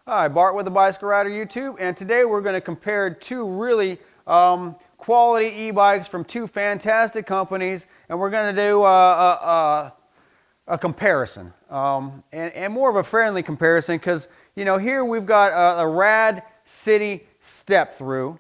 Hi, Bart with the Bicycle Rider YouTube, and today we're going to compare two really quality e-bikes from two fantastic companies, and we're going to do a comparison, and more of a friendly comparison because, here we've got a Rad City Step-thru,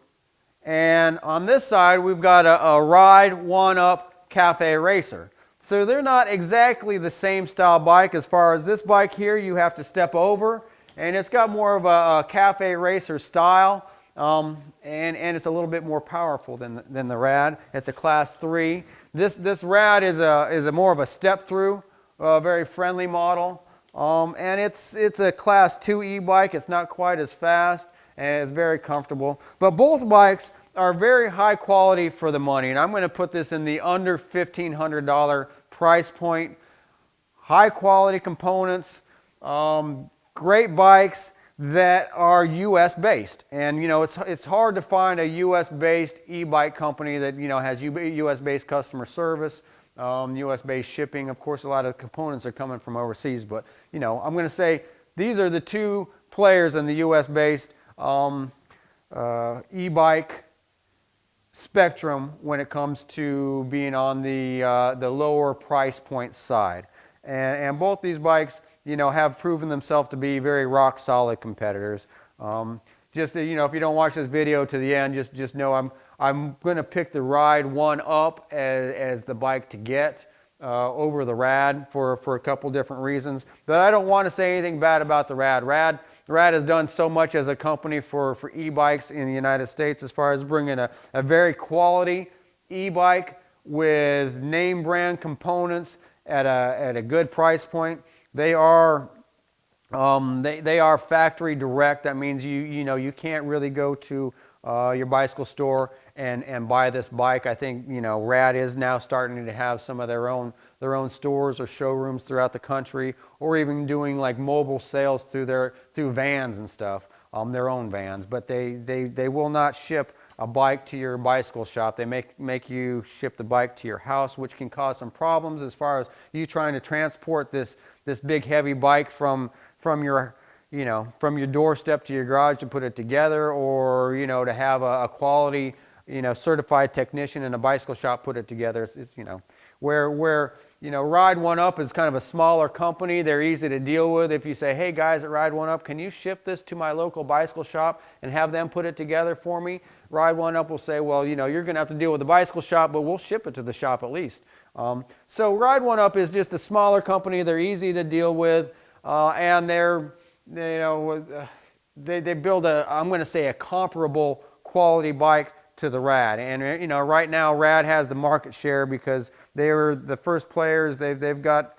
and on this side we've got a Ride1Up Cafe Racer. So they're not exactly the same style bike. As far as this bike here, you have to step over, and it's got more of a cafe racer style, and it's a little bit more powerful than the Rad. It's a class 3. This Rad is a more of a step-through, very friendly model, and it's a class 2 e-bike. It's not quite as fast, and it's very comfortable. But both bikes are very high quality for the money, and I'm going to put this in the under $1,500 price point. High quality components, great bikes that are US based, and it's hard to find a US based e-bike company that has US based customer service, US based shipping. Of course, a lot of components are coming from overseas, but I'm going to say these are the two players in the US based e-bike spectrum when it comes to being on the lower price point side, and both these bikes have proven themselves to be very rock solid competitors. Just if you don't watch this video to the end, just know I'm going to pick the Ride1Up as the bike to get over the Rad for a couple different reasons. But I don't want to say anything bad about the Rad. Rad has done so much as a company for e-bikes in the United States, as far as bringing a very quality e-bike with name brand components at a good price point. They are they are factory direct. That means you can't really go to your bicycle store and buy this bike. I think Rad is now starting to have some of their own stores or showrooms throughout the country, or even doing like mobile sales through vans and stuff, their own vans. But they will not ship a bike to your bicycle shop. They make you ship the bike to your house, which can cause some problems as far as you trying to transport this big heavy bike from your from your doorstep to your garage to put it together, or to have a quality certified technician in a bicycle shop put it together. It's where Ride1Up is kind of a smaller company. They're easy to deal with. If you say, hey guys at Ride1Up, can you ship this to my local bicycle shop and have them put it together for me? Ride1Up will say, well, you're going to have to deal with the bicycle shop, but we'll ship it to the shop at least. So Ride1Up is just a smaller company. They're easy to deal with, and they build I'm going to say a comparable quality bike to the Rad. And right now Rad has the market share because they were the first players. They've got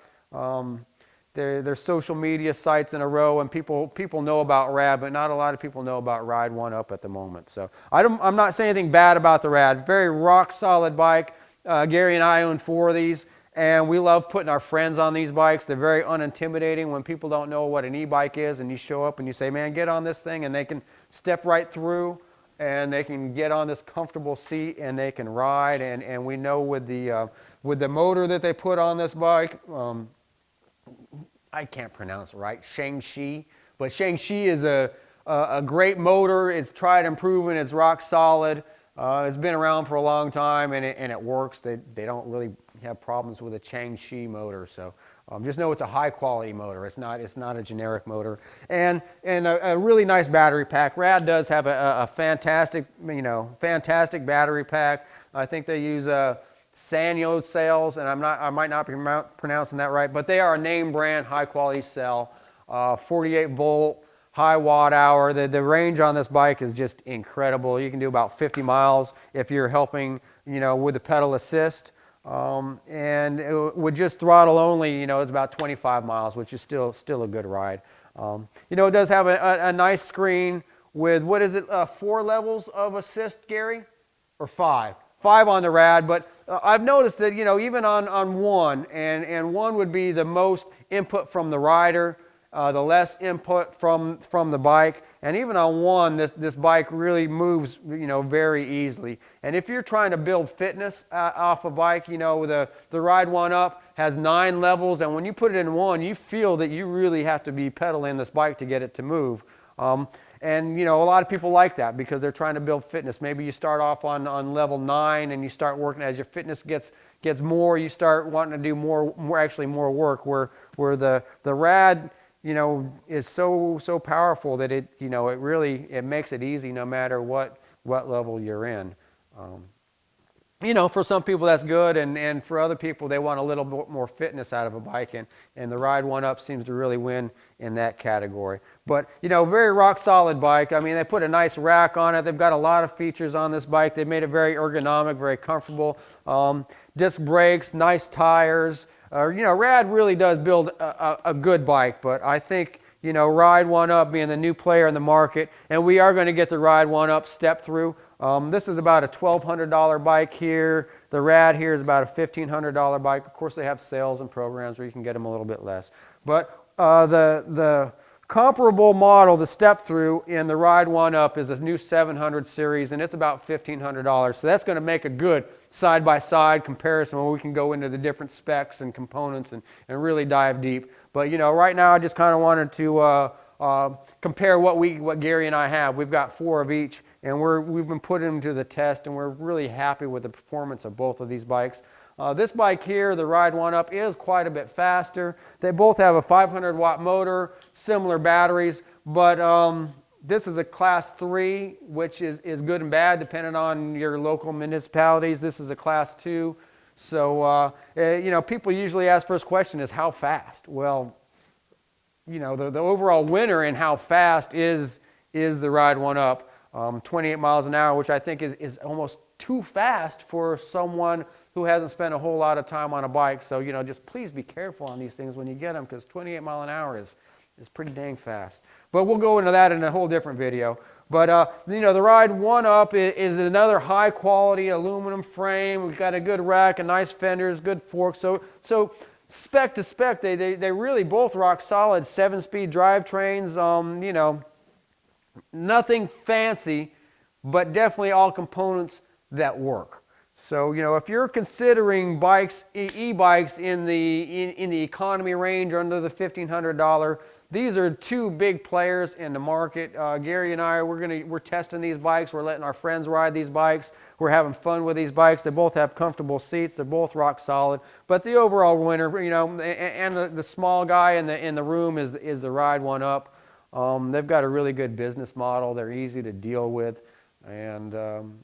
their social media sites in a row, and people know about Rad, but not a lot of people know about Ride1Up at the moment. So I'm not saying anything bad about the Rad. Very rock solid bike. Gary and I own 4 of these, and we love putting our friends on these bikes. They're very unintimidating when people don't know what an e-bike is, and you show up and you say, man, get on this thing, and they can step right through, and they can get on this comfortable seat, and they can ride. And we know with the motor that they put on this bike, I can't pronounce it right, Shang-Chi, but Shang-Chi is a great motor. It's tried and proven. It's rock solid. It's been around for a long time, and it works. They don't really have problems with a Shang-Chi motor. So just know it's a high quality motor. It's not a generic motor, and a really nice battery pack. Rad does have a fantastic fantastic battery pack. I think they use Sanyo cells, and I might not be pronouncing that right, but they are a name brand high quality cell, 48 volt, high watt hour. The range on this bike is just incredible. You can do about 50 miles if you're helping with the pedal assist. And with just throttle only, it's about 25 miles, which is still a good ride. It does have a nice screen with, what is it, 4 levels of assist, Gary? Or 5? 5 on the Rad, but I've noticed that, even on 1, and 1 would be the most input from the rider, the less input from the bike. And even on 1, this bike really moves very easily. And if you're trying to build fitness off a bike, the Ride1Up has 9 levels, and when you put it in 1, you feel that you really have to be pedaling this bike to get it to move. And a lot of people like that because they're trying to build fitness. Maybe you start off on level 9 and you start working as your fitness gets more. You start wanting to do more work. Where the Rad is so powerful that it really makes it easy no matter what level you're in. Um, for some people that's good, and for other people they want a little bit more fitness out of a bike, and the Ride1Up seems to really win in that category. But very rock solid bike. I mean, they put a nice rack on it. They've got a lot of features on this bike. They made it very ergonomic, very comfortable. Disc brakes, nice tires. Rad really does build a good bike, but I think Ride1Up being the new player in the market, and we are going to get the Ride1Up Step-thru. This is about a $1,200 bike here. The Rad here is about a $1,500 bike. Of course, they have sales and programs where you can get them a little bit less. But the comparable model, the Step-thru in the Ride1Up, is a new 700 series, and it's about $1,500. So that's going to make a good side-by-side comparison where we can go into the different specs and components and really dive deep. But right now I just kind of wanted to compare what Gary and I have. We've got 4 of each, and we've been putting them to the test, and we're really happy with the performance of both of these bikes. This bike here, the Ride1Up, is quite a bit faster. They both have a 500-watt motor, similar batteries, but this is a Class 3, which is good and bad depending on your local municipalities. This is a Class 2. So, people usually ask first question is how fast? Well, the overall winner in how fast is the Ride1Up. 28 miles an hour, which I think is almost too fast for someone who hasn't spent a whole lot of time on a bike. So, just please be careful on these things when you get them, because 28 mile an hour is pretty dang fast. But we'll go into that in a whole different video. But, the Ride1Up is another high quality aluminum frame. We've got a good rack, a nice fenders, good forks. So spec to spec, they really both rock solid 7-speed drivetrains, nothing fancy, but definitely all components that work. So, if you're considering bikes, e-bikes in the economy range under the $1,500, these are 2 big players in the market. Gary and I, we're testing these bikes. We're letting our friends ride these bikes. We're having fun with these bikes. They both have comfortable seats. They're both rock solid. But the overall winner, and the small guy in the room is the Ride1Up. They've got a really good business model. They're easy to deal with, and I'm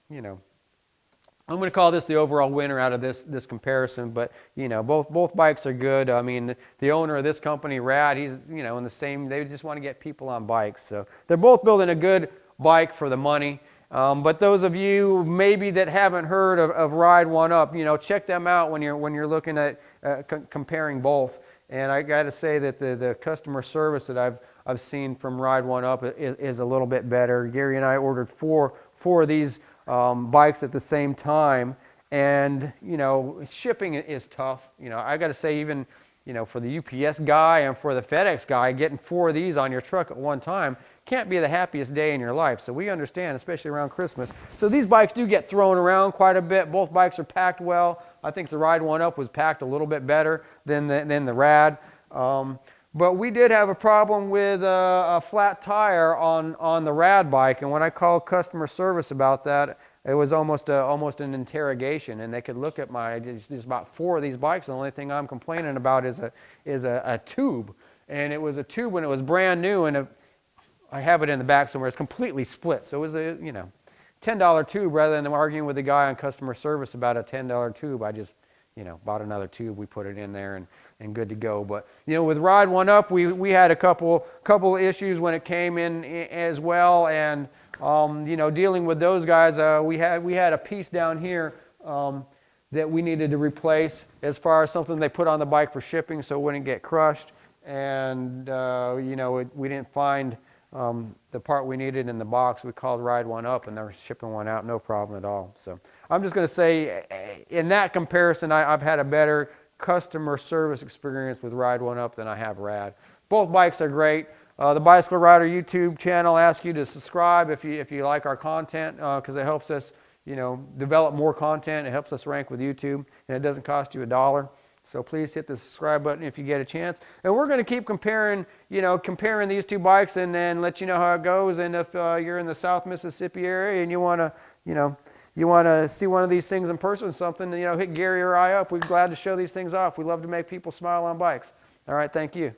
going to call this the overall winner out of this comparison. But both bikes are good. I mean, the owner of this company, Rad, he's in the same. They just want to get people on bikes. So they're both building a good bike for the money. But those of you maybe that haven't heard of Ride1Up, check them out when you're looking at comparing both. And I got to say that the customer service that I've seen from Ride1Up is a little bit better. Gary and I ordered four of these bikes at the same time, and shipping is tough. I got to say, even for the UPS guy and for the FedEx guy, getting 4 of these on your truck at one time can't be the happiest day in your life. So we understand, especially around Christmas. So these bikes do get thrown around quite a bit. Both bikes are packed well. I think the Ride1Up was packed a little bit better than the Rad. But we did have a problem with a flat tire on the Rad bike, and when I called customer service about that, it was almost an interrogation. And they could look at there's about 4 of these bikes, and the only thing I'm complaining about is a tube, and it was a tube when it was brand new, and I have it in the back somewhere. It's completely split, so it was a $10 tube. Rather than arguing with the guy on customer service about a $10 tube, I just bought another tube. We put it in there and good to go. But with Ride1Up, we had a couple issues when it came in as well, and dealing with those guys, we had a piece down here that we needed to replace as far as something they put on the bike for shipping so it wouldn't get crushed, and we didn't find the part we needed in the box. We called Ride1Up, and they're shipping one out, no problem at all. So I'm just going to say, in that comparison, I've had a better customer service experience with Ride1Up than I have Rad. Both bikes are great. The Bicycle Rider YouTube channel asks you to subscribe if you like our content, because it helps us develop more content. It helps us rank with YouTube, and it doesn't cost you $1. So please hit the subscribe button if you get a chance. And we're going to keep comparing these two bikes and then let you know how it goes. And if you're in the South Mississippi area and you want to, see one of these things in person or something, hit Gary or I up. We're glad to show these things off. We love to make people smile on bikes. All right, thank you.